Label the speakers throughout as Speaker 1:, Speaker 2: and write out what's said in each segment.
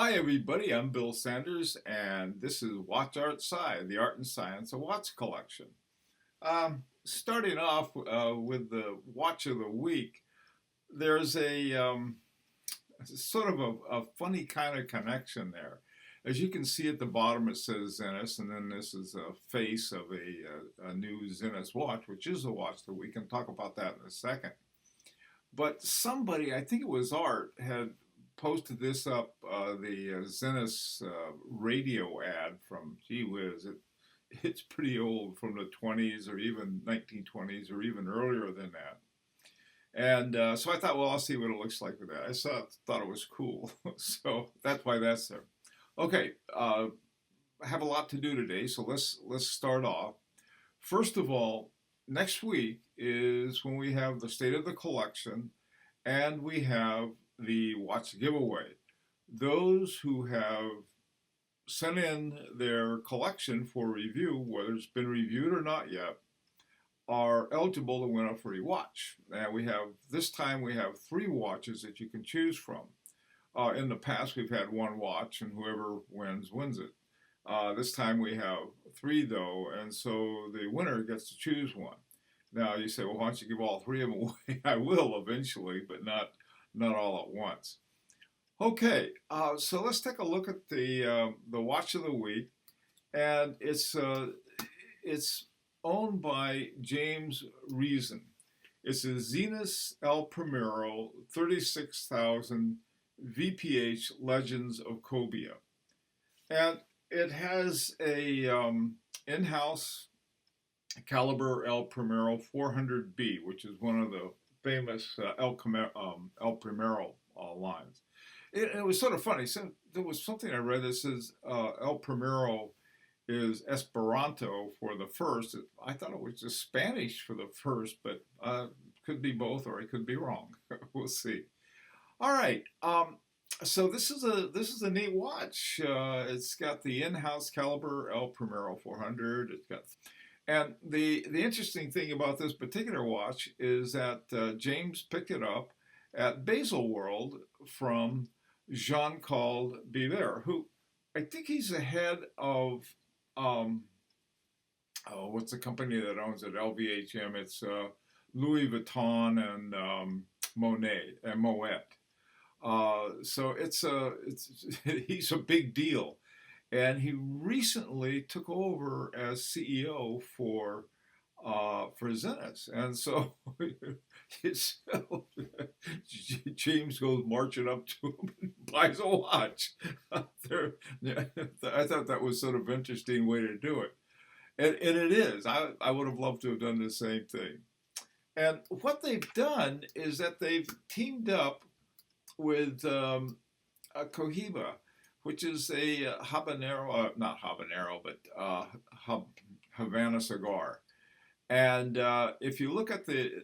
Speaker 1: Hi everybody, I'm Bill Sanders and this is WatchArtSci, the art and science of watch collection. Starting off with the watch of the week, there's a sort of a funny kind of connection there. As you can see at the bottom it says Zenith, and then this is a face of a new Zenith watch, which is the watch of the week, and talk about that in a second. But somebody, I think it was Art, had posted this up, the Zenith radio ad from, gee whiz, it's pretty old, from the 20s or even 1920s or even earlier than that. And so I thought, well, I'll see what it looks like with that. Thought it was cool. So that's why that's there. Okay, I have a lot to do today, so let's start off. First of all, next week is when we have the state of the collection and we have the watch giveaway. Those who have sent in their collection for review, whether it's been reviewed or not yet, are eligible to win a free watch. And this time we have 3 watches that you can choose from. In the past we've had 1 watch and whoever wins it. This time we have 3 though, and so the winner gets to choose one. Now you say, well, why don't you give all 3 of them away? I will eventually, but not all at once. Okay, so let's take a look at the watch of the week, and it's owned by James Reason. It's a Zenith El Primero 36,000 VPH Legends of Cobia, and it has a in-house caliber El Primero 400B, which is one of the famous El Primero lines. It was sort of funny. So there was something I read that says El Primero is Esperanto for the first. I thought it was just Spanish for the first, but could be both, or I could be wrong. We'll see. All right. So this is a neat watch. It's got the in-house caliber El Primero 400. It's got, and the interesting thing about this particular watch is that James picked it up at Baselworld from Jean-Claude Biver, who I think he's the head of what's the company that owns it? LVHM. It's Louis Vuitton and Monet and Moet. So he's a big deal, and he recently took over as CEO for Zenith, and so James goes marching up to him and buys a watch. I thought that was sort of an interesting way to do it, and it is. I would have loved to have done the same thing. And what they've done is that they've teamed up with Cohiba, which is a habanero, not habanero, but Havana cigar. And if you look at the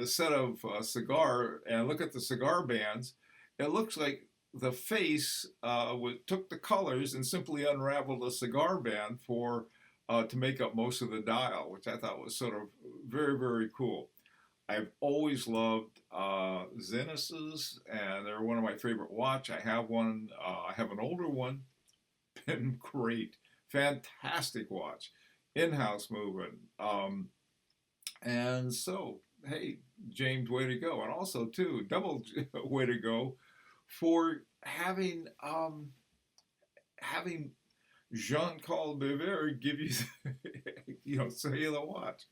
Speaker 1: set of cigar and look at the cigar bands, it looks like the face took the colors and simply unraveled a cigar band to make up most of the dial, which I thought was sort of very, very cool. I've always loved Zeniths, and they're one of my favorite watch. I have one. I have an older one. Been great, fantastic watch, in-house movement. And so, hey, James, way to go, and also too, double way to go for having Jean-Claude Biver give you, sell you the watch.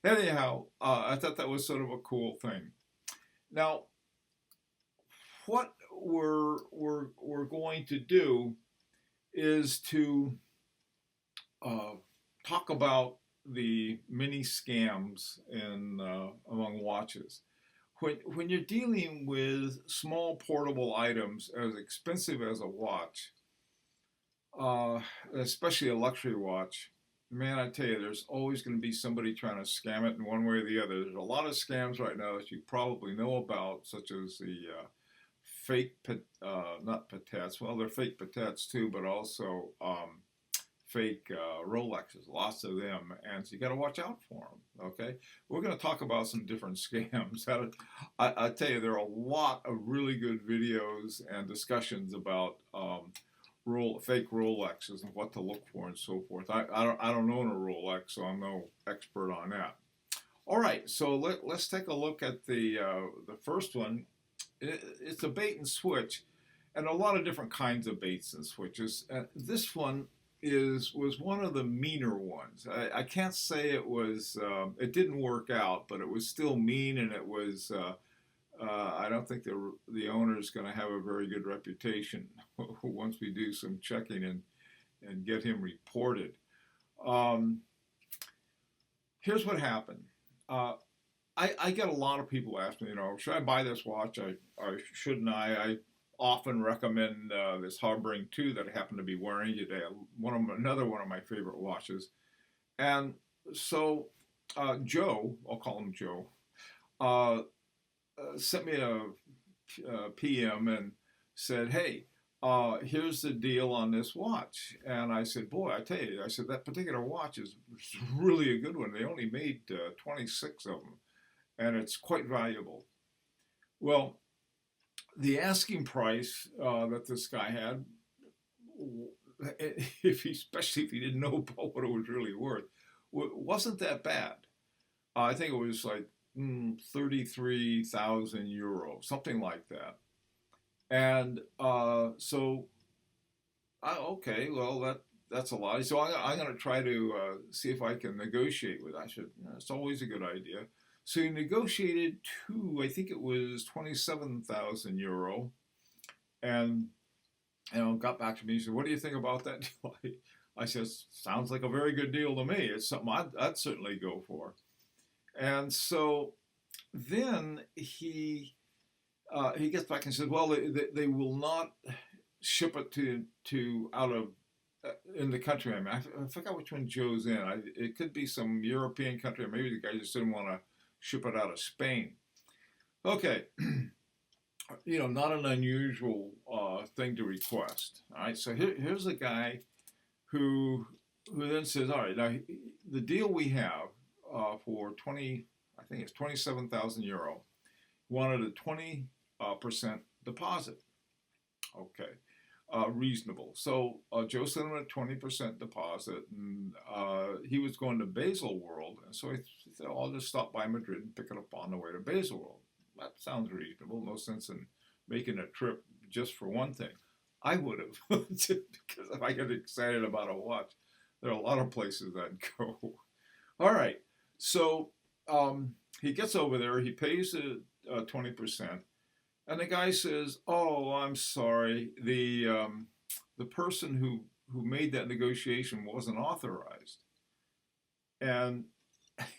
Speaker 1: Anyhow, I thought that was sort of a cool thing. Now, what we're going to do is to talk about the many scams among watches. When you're dealing with small portable items as expensive as a watch, especially a luxury watch, man, I tell you, there's always going to be somebody trying to scam it in one way or the other. There's a lot of scams right now that you probably know about, such as the fake, not patettes, well, they're fake patettes too, but also fake Rolexes, lots of them, and so you got to watch out for them. Okay, we're going to talk about some different scams. I tell you, there are a lot of really good videos and discussions about fake Rolexes and what to look for and so forth. I don't own a Rolex, so I'm no expert on that. All right, so let's take a look at the first one. It's a bait and switch, and a lot of different kinds of baits and switches. This one was one of the meaner ones. I can't say it was it didn't work out, but it was still mean, and it was I don't think the owner is going to have a very good reputation once we do some checking and get him reported. Here's what happened. I get a lot of people ask me, should I buy this watch or shouldn't I? I often recommend this Hovering 2 that I happen to be wearing today, another one of my favorite watches. And so Joe, I'll call him Joe, sent me a PM and said, hey, here's the deal on this watch. And I said, boy, I tell you, I said, that particular watch is really a good one. They only made 26 of them, and it's quite valuable. Well, the asking price that this guy had, especially if he didn't know about what it was really worth, wasn't that bad. I think it was like 33,000 euros, something like that. And so, okay, well, that's a lot. So I'm going to try to see if I can negotiate with it. I said, it's always a good idea. So he negotiated I think it was 27,000 euro, and got back to me. He said, what do you think about that deal? I said, sounds like a very good deal to me. It's something I'd certainly go for. And so then he gets back and says, well, they will not ship it to out of in the country. I mean, I forgot which one Joe's in. It could be some European country, or maybe the guy just didn't want to ship it out of Spain. Okay, not an unusual thing to request. All right, so here's a guy who then says, all right, now the deal we have for I think it's 27,000 euro, wanted a 20% deposit. Okay, reasonable. So Joe sent him a 20% deposit, and he was going to Baselworld, and so he said, I'll just stop by Madrid and pick it up on the way to Baselworld. That sounds reasonable. No sense in making a trip just for one thing. I would have, because if I get excited about a watch, there are a lot of places I'd go. All right, so he gets over there, he pays the 20%, and the guy says, oh, I'm sorry, the person who made that negotiation wasn't authorized. And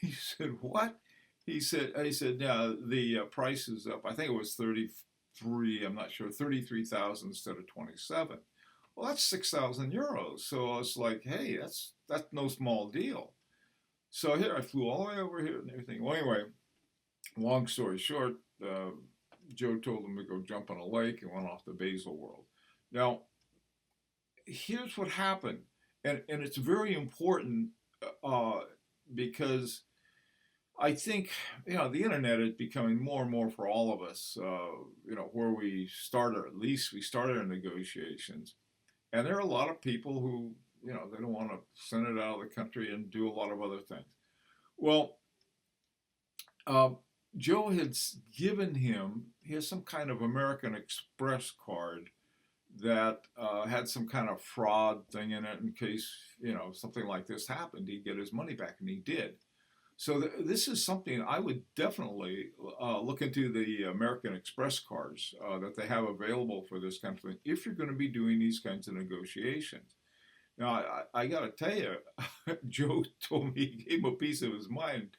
Speaker 1: he said, what? He said, yeah, the price is up. I think it was 33, I'm not sure, 33,000 instead of 27. Well, that's 6,000 euros. So I was like, hey, that's no small deal. So here, I flew all the way over here and everything. Well, anyway, long story short, Joe told him to go jump on a lake and went off to Baselworld. Now, here's what happened. And it's very important because I think, the internet is becoming more and more for all of us, where we start, or at least we started our negotiations. And there are a lot of people who, they don't want to send it out of the country and do a lot of other things. Well, Joe had given him, he has some kind of American Express card that had some kind of fraud thing in it in case, something like this happened, he'd get his money back, and he did. So this is something I would definitely look into, the American Express cards that they have available for this kind of thing if you're going to be doing these kinds of negotiations. Now, I got to tell you, Joe told me, he gave him a piece of his mind.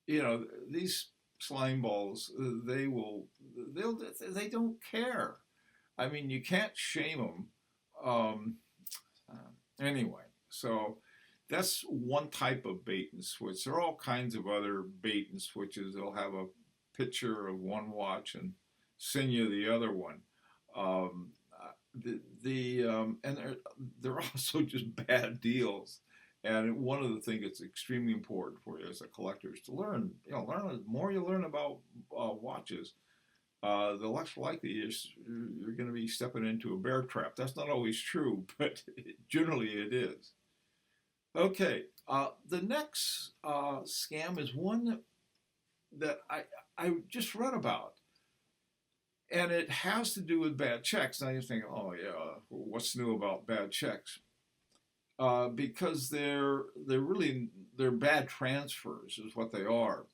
Speaker 1: These slime balls, they don't care. I mean, you can't shame them. Anyway, so that's one type of bait and switch. There are all kinds of other bait and switches. They'll have a picture of one watch and send you the other one. and they're also just bad deals. And one of the things that's extremely important for you as a collector is to learn. Learn the more you learn about watches, the less likely you're going to be stepping into a bear trap. That's not always true, but generally it is. Okay, the next scam is one that I just read about, and it has to do with bad checks. Now you think, oh yeah, what's new about bad checks? Because they're bad transfers is what they are.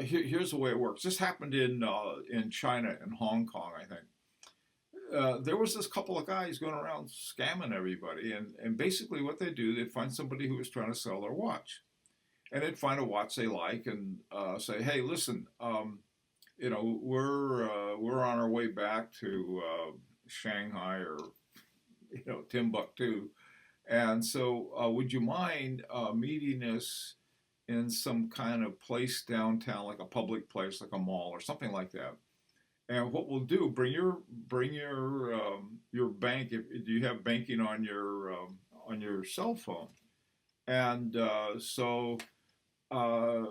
Speaker 1: Here's the way it works. This happened in China, in Hong Kong, I think. There was this couple of guys going around scamming everybody, and basically what they do, they'd find somebody who was trying to sell their watch, and they'd find a watch they like and say, hey, listen, we're on our way back to Shanghai or Timbuktu, and so would you mind meeting us in some kind of place downtown, like a public place, like a mall or something like that? And what we'll do, bring your bank. If do you have banking on your cell phone? And so uh,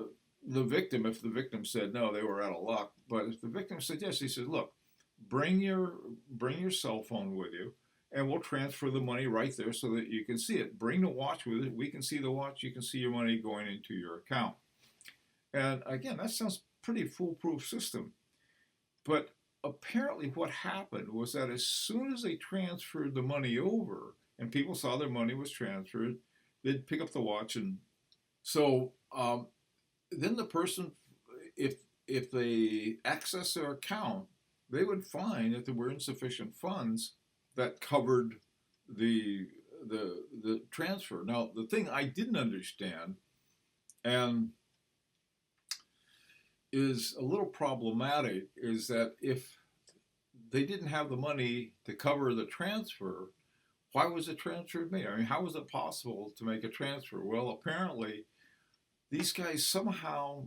Speaker 1: the victim, if the victim said no, they were out of luck. But if the victim said yes, he said, look, bring your cell phone with you, and we'll transfer the money right there so that you can see it. Bring the watch with it. We can see the watch. You can see your money going into your account. And again, that sounds pretty foolproof system. But apparently, what happened was that as soon as they transferred the money over and people saw their money was transferred, they'd pick up the watch. And so then the person, if they access their account, they would find that there were insufficient funds that covered the the transfer. Now, the thing I didn't understand, and is a little problematic, is that if they didn't have the money to cover the transfer, why was the transfer made? I mean, how was it possible to make a transfer? Well, apparently, these guys somehow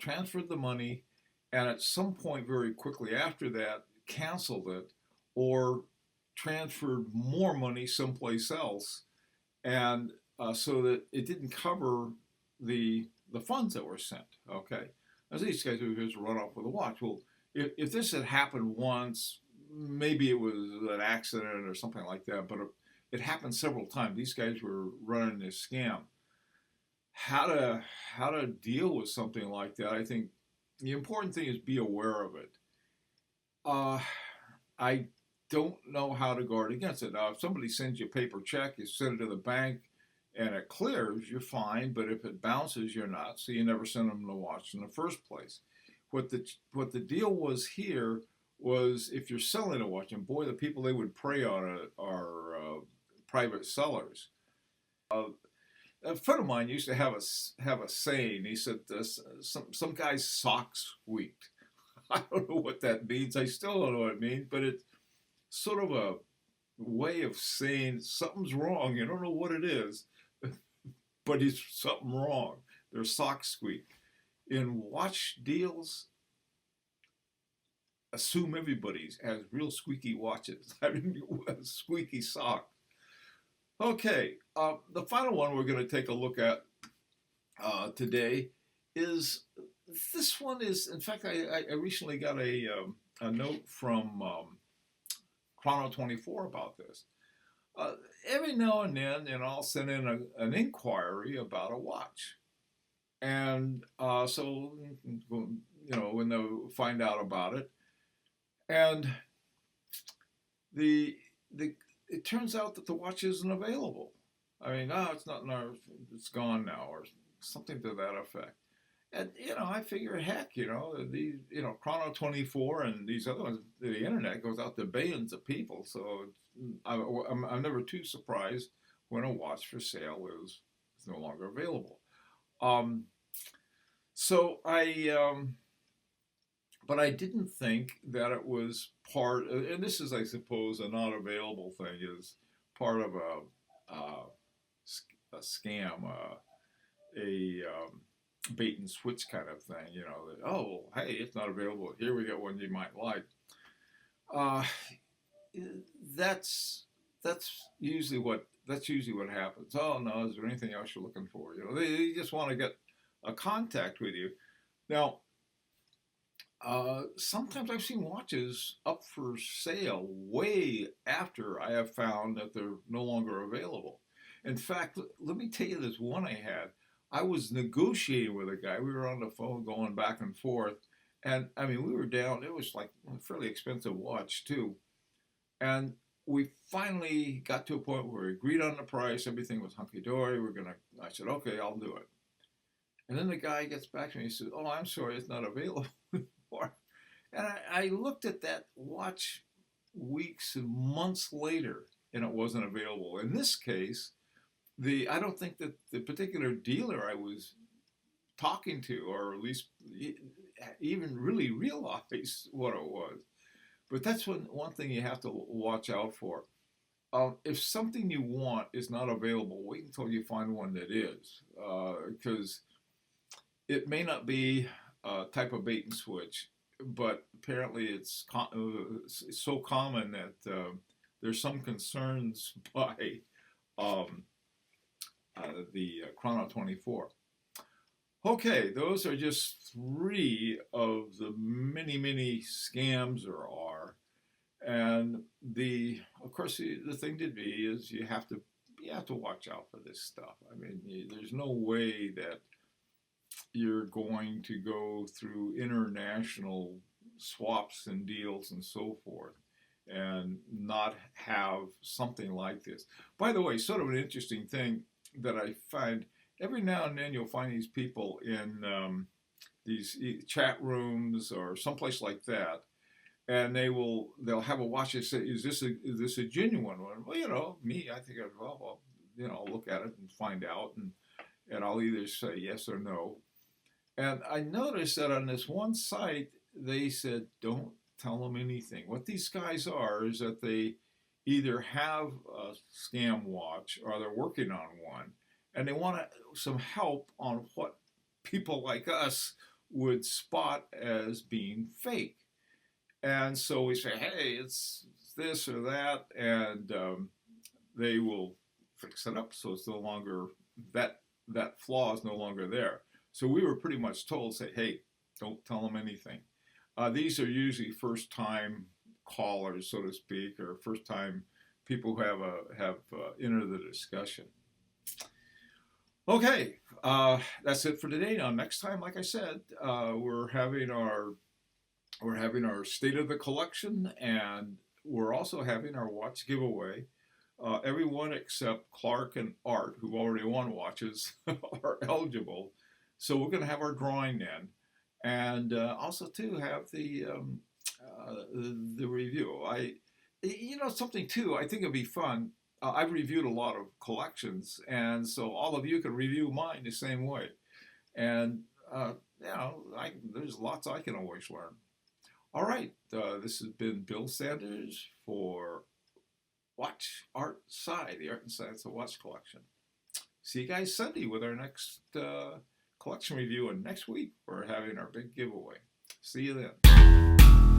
Speaker 1: transferred the money, and at some point very quickly after that, canceled it or transferred more money someplace else, and so that it didn't cover the funds that were sent. Okay, as these guys would just run off with a watch. Well, if this had happened once, maybe it was an accident or something like that, but it happened several times. These guys were running this scam. How to deal with something like that? I think the important thing is be aware of it. Uh, I don't know how to guard against it. Now, if somebody sends you a paper check, you send it to the bank, and it clears, you're fine. But if it bounces, you're not. So you never send them the watch in the first place. What the deal was here was if you're selling a watch, and boy, the people they would prey on are private sellers. Uh, a friend of mine used to have a saying. He said, some guy's socks squeaked." I don't know what that means. I still don't know what it means, but it's sort of a way of saying something's wrong. You don't know what it is, but it's something wrong. Their socks squeak. In watch deals, assume everybody has real squeaky watches. I mean, squeaky socks. Okay, the final one we're going to take a look at today is this one is, in fact, I recently got a note from Chrono 24 about this. Every now and then, I'll send in an inquiry about a watch. And so, when they find out about it. And the it turns out that the watch isn't available. I mean, it's not in our, it's gone now, or something to that effect. And I figure, heck, these, Chrono 24 and these other ones, the internet goes out to billions of people. So I'm never too surprised when a watch for sale is no longer available. So but I didn't think that it was part, and this is, I suppose, a not available thing, is part of a scam, a bait and switch kind of thing, that, oh, hey, it's not available. Here we got one you might like. Uh, that's usually what happens. Oh no, is there anything else you're looking for? They just want to get a contact with you. Now, sometimes I've seen watches up for sale way after I have found that they're no longer available. In fact, let me tell you this one I had. I was negotiating with a guy. We were on the phone going back and forth. And I mean, we were down, it was like a fairly expensive watch too. And we finally got to a point where we agreed on the price. Everything was hunky-dory. I said, okay, I'll do it. And then the guy gets back to me and he says, oh, I'm sorry, it's not available anymore. And I looked at that watch weeks and months later, and it wasn't available. In this case, I don't think that the particular dealer I was talking to, or at least even really realized what it was. But that's one thing you have to watch out for. If something you want is not available, wait until you find one that is, because it may not be a type of bait and switch, but apparently it's so common that there's some concerns by the Chrono 24. Okay, those are just 3 of the many, many scams there are. And of course, the thing to be is you have to watch out for this stuff. I mean, there's no way that you're going to go through international swaps and deals and so forth and not have something like this. By the way, sort of an interesting thing that I find, every now and then you'll find these people in these chat rooms or someplace like that, and they'll have a watch and say, is this a genuine one? Well, I think well, I'll look at it and find out, and I'll either say yes or no. And I noticed that on this one site, they said, don't tell them anything. What these guys are is that they either have a scam watch or they're working on one, and they want some help on what people like us would spot as being fake. And so we say, hey, it's this or that, and they will fix it up so it's no longer, that flaw is no longer there. So we were pretty much told, say, hey, don't tell them anything. These are usually first-time callers, so to speak, or first-time people who have entered the discussion. Okay, that's it for today. Now, next time, like I said, we're having our state of the collection, and we're also having our watch giveaway. Everyone except Clark and Art, who already won watches, are eligible. So we're going to have our drawing then, and also to have the review. Something too, I think it'd be fun. I've reviewed a lot of collections, and so all of you can review mine the same way. And there's lots I can always learn. All right, this has been Bill Sanders for WatchArtSci, the art and science of watch collection. See you guys Sunday with our next collection review, and next week we're having our big giveaway. See you then.